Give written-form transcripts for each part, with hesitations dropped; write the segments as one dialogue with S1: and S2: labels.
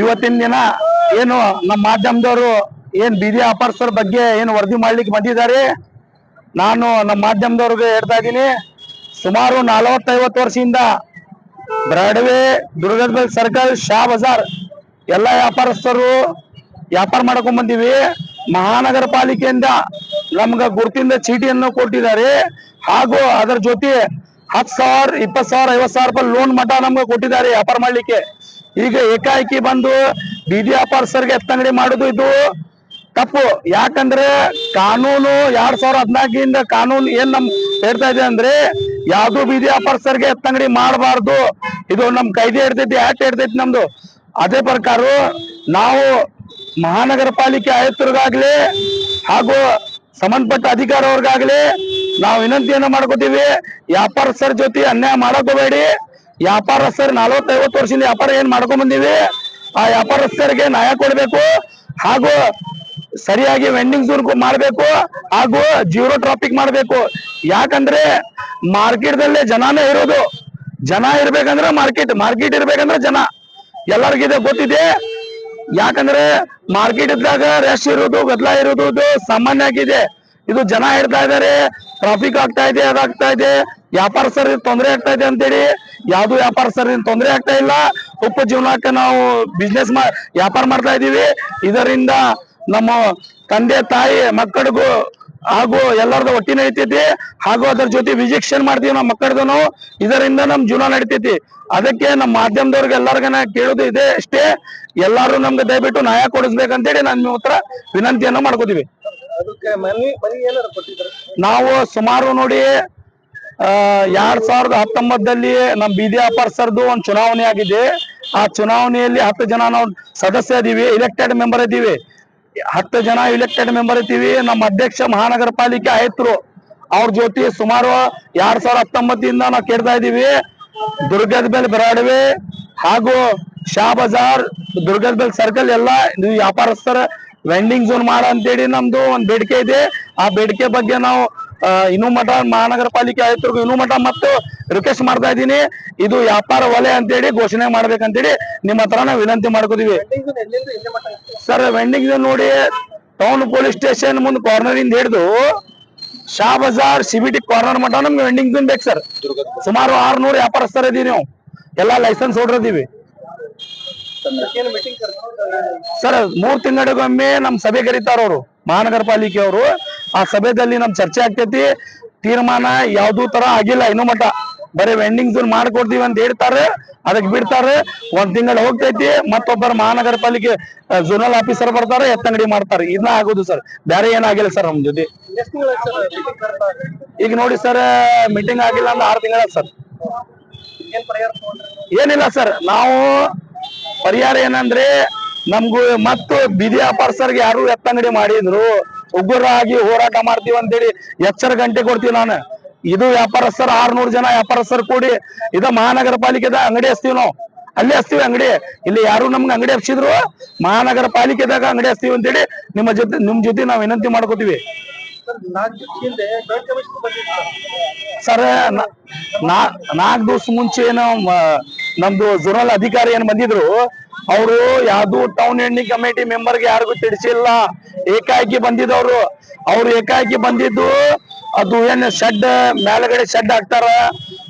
S1: ಇವತ್ತಿನ ದಿನ ಏನು ನಮ್ಮ ಮಾಧ್ಯಮದವರು ಏನ್ ಬೀದಿ ವ್ಯಾಪಾರಸ್ಥರ ಬಗ್ಗೆ ಏನು ವರದಿ ಮಾಡ್ಲಿಕ್ಕೆ ಬಂದಿದ್ದಾರೆ. ನಾನು ನಮ್ಮ ಮಾಧ್ಯಮದವ್ರಿಗೆ ಹೇಳ್ತಾ ಇದ್ದೀನಿ, ಸುಮಾರು 40-50 ವರ್ಷದಿಂದ ಬ್ರಾಡ್ವೇ, ದುರ್ಗದ ಸರ್ಕಲ್, ಶಾ ಬಜಾರ್ ಎಲ್ಲ ವ್ಯಾಪಾರಸ್ಥರು ವ್ಯಾಪಾರ ಮಾಡ್ಕೊಂಡ್ ಬಂದಿವಿ. ಮಹಾನಗರ ಪಾಲಿಕೆಯಿಂದ ನಮ್ಗ ಗುರುತಿಂದ ಚೀಟಿಯನ್ನು ಕೊಟ್ಟಿದ್ದಾರೆ. ಹಾಗೂ ಅದರ ಜೊತೆ 10,000, 20,000, 50,000 ರೂಪಾಯಿ ಲೋನ್ ಮಠ ನಮ್ಗೆ ಕೊಟ್ಟಿದ್ದಾರೆ ವ್ಯಾಪಾರ ಮಾಡ್ಲಿಕ್ಕೆ. ಈಗ ಏಕಾಏಕಿ ಬಂದು ಬೀದಿ ವ್ಯಾಪಾರಸ್ಥರಿಗೆ ಎತ್ತಂಗಡಿ ಮಾಡುದು ಇದು ತಪ್ಪು. ಯಾಕಂದ್ರೆ ಕಾನೂನು 2014 ಕಾನೂನು ಏನ್ ನಮ್ ಹೇಳ್ತಾ ಇದೆ ಅಂದ್ರೆ, ಯಾವ್ದು ಬೀದಿ ವ್ಯಾಪಾರಸ್ಥರಿಗೆ ಎತ್ತಂಗಡಿ ಮಾಡಬಾರ್ದು, ಇದು ನಮ್ ಕಾಯ್ದೆ ಇರ್ತೈತಿ, ಆಕ್ಟ್ ಇರ್ತೈತಿ ನಮ್ದು. ಅದೇ ಪ್ರಕಾರ ನಾವು ಮಹಾನಗರ ಪಾಲಿಕೆ ಆಯುಕ್ತರಿಗಾಗ್ಲಿ ಹಾಗೂ ಸಂಬಂಧಪಟ್ಟ ಅಧಿಕಾರವ್ರಿಗಾಗ್ಲಿ ನಾವು ವಿನಂತಿಯನ್ನ ಮಾಡ್ಕೋತೀವಿ, ವ್ಯಾಪಾರಸ್ಥರ ಜೊತೆ ಅನ್ಯಾಯ ಮಾಡಕ್ ಹೋಗಬೇಡಿ. ವ್ಯಾಪಾರಸ್ಥರು 40-50 ವರ್ಷದಿಂದ ವ್ಯಾಪಾರ ಏನ್ ಮಾಡ್ಕೊಂಡ್ ಬಂದಿವಿ, ಆ ವ್ಯಾಪಾರಸ್ಥರಿಗೆ ನ್ಯಾಯ ಕೊಡ್ಬೇಕು. ಹಾಗೂ ಸರಿಯಾಗಿ ವೆಂಡಿಂಗ್ ಝೋನ್ ಮಾಡ್ಬೇಕು, ಹಾಗೂ ಜೀರೋ ಟ್ರಾಫಿಕ್ ಮಾಡ್ಬೇಕು. ಯಾಕಂದ್ರೆ ಮಾರ್ಕೆಟ್ ದಲ್ಲೇ ಜನಾನೇ ಇರೋದು. ಜನ ಇರ್ಬೇಕಂದ್ರೆ ಮಾರ್ಕೆಟ್, ಮಾರ್ಕೆಟ್ ಇರ್ಬೇಕಂದ್ರೆ ಜನ, ಎಲ್ಲರಿಗಿದೆ ಗೊತ್ತಿದೆ. ಯಾಕಂದ್ರೆ ಮಾರ್ಕೆಟ್ ಇದ್ದಾಗ ರಶ್ ಇರೋದು, ಗದ್ದಲ ಇರೋದು ಸಾಮಾನ್ಯ ಆಗಿದೆ. ಇದು ಜನ ಹೇಳ್ತಾ ಇದಾರೆ ಟ್ರಾಫಿಕ್ ಆಗ್ತಾ ಇದೆ, ಅದಾಗ್ತಾ ಇದೆ, ವ್ಯಾಪಾರಸ್ಥರ ತೊಂದರೆ ಆಗ್ತಾ ಇದೆ ಅಂತೇಳಿ. ಯಾವ್ದು ವ್ಯಾಪಾರಸ್ಥರ ತೊಂದರೆ ಆಗ್ತಾ ಇಲ್ಲ. ಉಪಜೀವನಕ್ಕೆ ನಾವು ಬಿಸ್ನೆಸ್ ವ್ಯಾಪಾರ ಮಾಡ್ತಾ ಇದೀವಿ. ಇದರಿಂದ ನಮ್ಮ ತಂದೆ ತಾಯಿ ಮಕ್ಕಳಿಗೂ ಹಾಗೂ ಎಲ್ಲರದು ಒಟ್ಟಿ ನಡೀತೈತಿ. ಹಾಗೂ ಅದರ ಜೊತೆ ವಿಜಿಕ್ಷನ್ ಮಾಡ್ತೀವಿ ನಮ್ಮ ಮಕ್ಕಳದನು. ಇದರಿಂದ ನಮ್ ಜೀವನ ನಡೀತೈತಿ. ಅದಕ್ಕೆ ನಮ್ಮ ಮಾಧ್ಯಮದವ್ರಿಗೆ ಎಲ್ಲರಿಗನ ಕೇಳೋದು ಇದೆ ಅಷ್ಟೇ, ಎಲ್ಲಾರು ನಮ್ಗೆ ದಯವಿಟ್ಟು ನ್ಯಾಯ ಕೊಡಿಸ್ಬೇಕಂತೇಳಿ ನಾನು ನಿಮ್ಮ ಹತ್ರ ವಿನಂತಿಯನ್ನ ಮಾಡ್ಕೋತೀವಿ. ನಾವು ಸುಮಾರು ನೋಡಿ 2019 ನಮ್ ಬೀದಿ ವ್ಯಾಪಾರಸ್ಥರದು ಒಂದು ಚುನಾವಣೆ ಆಗಿದೆ. ಆ ಚುನಾವಣೆಯಲ್ಲಿ 10 ಜನ ನಾವು ಸದಸ್ಯ ಇದೀವಿ, ಎಲೆಕ್ಟೆಡ್ ಮೆಂಬರ್ ಇದ್ದೀವಿ. 10 ಜನ ಎಲೆಕ್ಟೆಡ್ ಮೆಂಬರ್ ಇದ್ದೀವಿ. ನಮ್ಮ ಅಧ್ಯಕ್ಷ ಮಹಾನಗರ ಪಾಲಿಕೆ ಆಯುಕ್ತರು ಅವ್ರ ಜೊತೆ ಸುಮಾರು 2019 ನಾವು ಕೇಳ್ತಾ ಇದೀವಿ. ದುರ್ಗದ ಬೆಲ್ ಬ್ರಾಡ್ವೇ ಹಾಗೂ ಶಾ ಬಜಾರ್, ದುರ್ಗದ ಬೆಲ್ ಸರ್ಕಲ್ ಎಲ್ಲ ನೀವು ವ್ಯಾಪಾರಸ್ಥರ ವೆಂಡಿಂಗ್ ಝೋನ್ ಮಾಡ ಅಂತೇಳಿ ನಮ್ದು ಒಂದು ಬೇಡಿಕೆ ಇದೆ. ಆ ಬೇಡಿಕೆ ಬಗ್ಗೆ ನಾವು ಇನ್ನೂ ಮಠ ಮಹಾನಗರ ಪಾಲಿಕೆ ಆಯುಕ್ತರಿಗೂ ಇನ್ನೂ ಮಠ ಮತ್ತು ರಿಕ್ವೆಸ್ಟ್ ಮಾಡ್ತಾ ಇದ್ದೀನಿ. ಇದು ವ್ಯಾಪಾರ ವಲಯ ಅಂತೇಳಿ ಘೋಷಣೆ ಮಾಡ್ಬೇಕಂತೇಳಿ ನಿಮ್ಮ ಹತ್ರ ನಾವು ವಿನಂತಿ ಮಾಡ್ಕೋತೀವಿ. ಸರ್ ವೆಂಡಿಂಗ್ ಝೋನ್ ನೋಡಿ, ಟೌನ್ ಪೊಲೀಸ್ ಸ್ಟೇಷನ್ ಮುಂದೆ ಕಾರ್ನರ್ ಇಂದ ಹಿಡಿದು ಶಾ ಬಜಾರ್ CBT ಕಾರ್ನರ್ ಮಠ ನಮ್ಗೆ ವೆಂಡಿಂಗ್ ಝೋನ್ ಬೇಕು ಸರ್. ಸುಮಾರು 600 ವ್ಯಾಪಾರಸ್ಥರ ಇದೀವಿ, ನಾವು ಎಲ್ಲಾ ಲೈಸೆನ್ಸ್ ಹೋಲ್ಡರ್ ಇದೀವಿ ಸರ್. 3 ತಿಂಗಳಿಗೊಮ್ಮೆ ನಮ್ ಸಭೆ ಕರೀತಾರ ಅವರು ಮಹಾನಗರ ಪಾಲಿಕೆ ಅವರು. ಆ ಸಭೆದಲ್ಲಿ ನಮ್ ಚರ್ಚೆ ಆಗ್ತೈತಿ. ತೀರ್ಮಾನ ಯಾವ್ದು ತರ ಆಗಿಲ್ಲ ಇನ್ನೂ ಮಠ. ಬರೀ ವೆಂಡಿಂಗ್ ಝೋನ್ ಮಾಡ್ಕೊಡ್ತೀವಿ ಅಂತ ಹೇಳ್ತಾರೆ, ಅದಕ್ಕೆ ಬಿಡ್ತಾರೆ. 1 ತಿಂಗಳು ಹೋಗ್ತೈತಿ, ಮತ್ತೊಬ್ಬರ ಮಹಾನಗರ ಪಾಲಿಕೆ ಝೋನಲ್ ಆಫೀಸರ್ ಬರ್ತಾರೆ, ಎತ್ತಂಗಡಿ ಮಾಡ್ತಾರೆ. ಇದನ್ನ ಆಗೋದು ಸರ್, ಬೇರೆ ಏನಾಗಿಲ್ಲ ಸರ್ ನಮ್ ಜೊತೆ. ಈಗ ನೋಡಿ ಸರ್, ಮೀಟಿಂಗ್ ಆಗಿಲ್ಲ ಅಂದ್ರೆ 6 ತಿಂಗಳ ಸರ್. ಏನಿಲ್ಲ ಸರ್, ನಾವು ಪರಿಹಾರ ಏನಂದ್ರೆ ನಮ್ಗೂ ಮತ್ತು ಬೀದಿ ವ್ಯಾಪಾರಸ್ಥರಿಗೆ ಯಾರು ಎತ್ತಂಗಡಿ ಮಾಡಿದ್ರು ಉಗ್ರರಾಗಿ ಹೋರಾಟ ಮಾಡ್ತೀವಿ ಅಂತೇಳಿ ಎಚ್ಚರ ಗಂಟೆ ಕೊಡ್ತೀವಿ ನಾನು. ಇದು ವ್ಯಾಪಾರಸ್ಥರು 600 ಜನ ವ್ಯಾಪಾರಸ್ಥರು ಕೂಡಿ ಇದ ಮಹಾನಗರ ಪಾಲಿಕೆದ ಅಂಗಡಿ ಹಚ್ತೀವಿ ನಾವು. ಅಲ್ಲೇ ಹಚ್ತೀವಿ ಅಂಗಡಿ. ಇಲ್ಲಿ ಯಾರು ನಮ್ಗೆ ಅಂಗಡಿ ಹಚ್ಚಿದ್ರು ಮಹಾನಗರ ಪಾಲಿಕೆದಾಗ ಅಂಗಡಿ ಹಚ್ತೀವಿ ಅಂತೇಳಿ ನಿಮ್ ಜೊತೆ ನಾವು ವಿನಂತಿ ಮಾಡ್ಕೋತೀವಿ ಸರ್. 4 ದಿವಸ ಮುಂಚೆ ಏನು ನಮ್ದು ಝೋನಲ್ ಅಧಿಕಾರಿ ಏನ್ ಬಂದಿದ್ರು, ಅವರು ಯಾವ್ದು ಟೌನ್ ಎಂಡಿಂಗ್ ಕಮಿಟಿ ಮೆಂಬರ್ಗೆ ಯಾರಿಗೂ ತಿಳಿಸಿಲ್ಲ. ಏಕಾಏಕಿ ಬಂದಿದ್ದವ್ರು. ಅವ್ರು ಏಕಾಏಕಿ ಬಂದಿದ್ದು ಅದು ಏನ್ ಶೆಡ್ ಮೇಲ್ಗಡೆ ಶೆಡ್ ಹಾಕ್ತಾರ,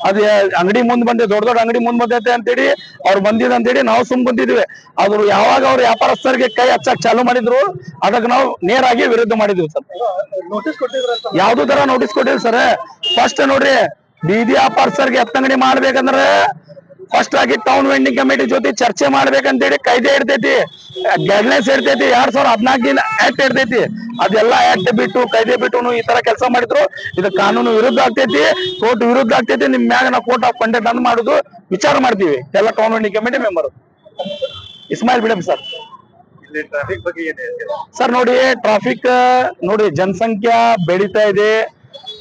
S1: ಅದು ಅಂಗಡಿ ಮುಂದ್ ಬಂದೆ, ದೊಡ್ಡ ದೊಡ್ಡ ಅಂಗಡಿ ಮುಂದ್ ಬಂದೈತೆ ಅಂತೇಳಿ ಅವ್ರು ಬಂದಿದ್ ಅಂತೇಳಿ ನಾವು ಸುಮ್ ಕುಂತಿದ್ವಿ. ಅವ್ರು ಯಾವಾಗ ಅವ್ರ ವ್ಯಾಪಾರಸ್ಥರಿಗೆ ಕೈ ಹಚ್ಚಕ್ ಚಾಲು ಮಾಡಿದ್ರು, ಅದಕ್ಕೆ ನಾವು ನೇರಾಗಿ ವಿರುದ್ಧ ಮಾಡಿದ್ವಿ ಸರ್. ಯಾವ್ದು ತರ ನೋಟಿಸ್ ಕೊಟ್ಟಿಲ್ಲ ಸರ್. ಫಸ್ಟ್ ನೋಡ್ರಿ, ಬೀದಿ ವ್ಯಾಪಾರಸ್ಥರಿಗೆ ಎತ್ತಂಗಡಿ ಮಾಡ್ಬೇಕಂದ್ರೆ ಫಸ್ಟ್ ಆಗಿ ಟೌನ್ ವೆಂಡಿಂಗ್ ಕಮಿಟಿ ಜೊತೆ ಚರ್ಚೆ ಮಾಡ್ಬೇಕಂತೇಳಿ ಕಾಯ್ದೆ ಇರ್ತೈತಿ, ಗೈಡ್ಲೈನ್ಸ್ ಇರ್ತೈತಿ. 2014 ಆಕ್ಟ್ ಇರ್ತೈತಿ. ಅದೆಲ್ಲ ಆಕ್ಟ್ ಬಿಟ್ಟು ಕಾಯ್ದೆ ಬಿಟ್ಟು ಈ ತರ ಕೆಲಸ ಮಾಡಿದ್ರು ಇದು ಕಾನೂನು ವಿರುದ್ಧ ಆಗ್ತೈತಿ, ಕೋರ್ಟ್ ವಿರುದ್ಧ ಆಗ್ತೈತಿ. ನಿಮ್ ಮ್ಯಾಗ ನಾವು ಕೋರ್ಟ್ ಆಫ್ ಕಂಡಕ್ಟ್ ಅನ್ನು ಮಾಡುದು ವಿಚಾರ ಮಾಡ್ತೀವಿ ಎಲ್ಲ town vending committee member. Ismail ಬಿಡಮ್ ಸರ್.
S2: ಟ್ರಾಫಿಕ್ ಬಗ್ಗೆ
S1: ಸರ್ ನೋಡಿ, ಟ್ರಾಫಿಕ್ ನೋಡಿ, ಜನಸಂಖ್ಯಾ ಬೆಳೀತಾ ಇದೆ,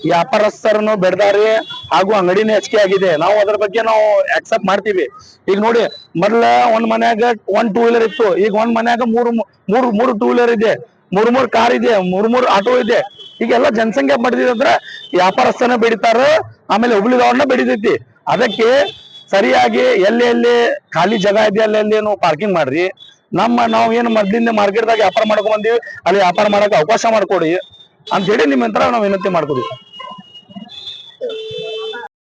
S1: ವ್ಯಾಪಾರಸ್ಥರನ್ನು ಬೆಳೆದಾರೆ, ಹಾಗೂ ಅಂಗಡಿನೇ ಹೆಚ್ಚಿಗೆ ಆಗಿದೆ. ನಾವು ಅದ್ರ ಬಗ್ಗೆ ನಾವು ಅಕ್ಸೆಪ್ಟ್ ಮಾಡ್ತೀವಿ. ಈಗ ನೋಡಿ, ಮೊದ್ಲ ಒಂದ್ ಮನ್ಯಾಗ 1 2 ವೀಲರ್ ಇತ್ತು, ಈಗ ಒಂದ್ ಮನ್ಯಾಗ ಮೂರು 2 ವೀಲರ್ ಇದೆ, 3 ಕಾರ್ ಇದೆ, 3 ಆಟೋ ಇದೆ. ಈಗೆಲ್ಲ ಜನಸಂಖ್ಯೆ ಬಡ್ದಿದ್ರೆ ವ್ಯಾಪಾರಸ್ಥನ ಬೆಳಿತಾರ, ಆಮೇಲೆ ಹುಬ್ಳಿ ಧಾರವಾಡ ಬೆಳಿತೈತಿ. ಅದಕ್ಕೆ ಸರಿಯಾಗಿ ಎಲ್ಲಿ ಖಾಲಿ ಜಾಗ ಇದೆ ಅಲ್ಲಿ ಪಾರ್ಕಿಂಗ್ ಮಾಡ್ರಿ. ನಾವ್ ಏನು ಮೊದ್ಲಿಂದ ಮಾರ್ಕೆಟ್ದಾಗ ವ್ಯಾಪಾರ ಮಾಡ್ಕೊಂಡ್ ಬಂದೀವಿ, ಅಲ್ಲಿ ವ್ಯಾಪಾರ ಮಾಡಕ್ ಅವಕಾಶ ಮಾಡ್ಕೊಡಿ ಅಂತ ಹೇಳಿ ನಿಮ್ಮ ಹತ್ರ ನಾವು ವಿನಂತಿ ಮಾಡ್ಕೊತೀವಿ.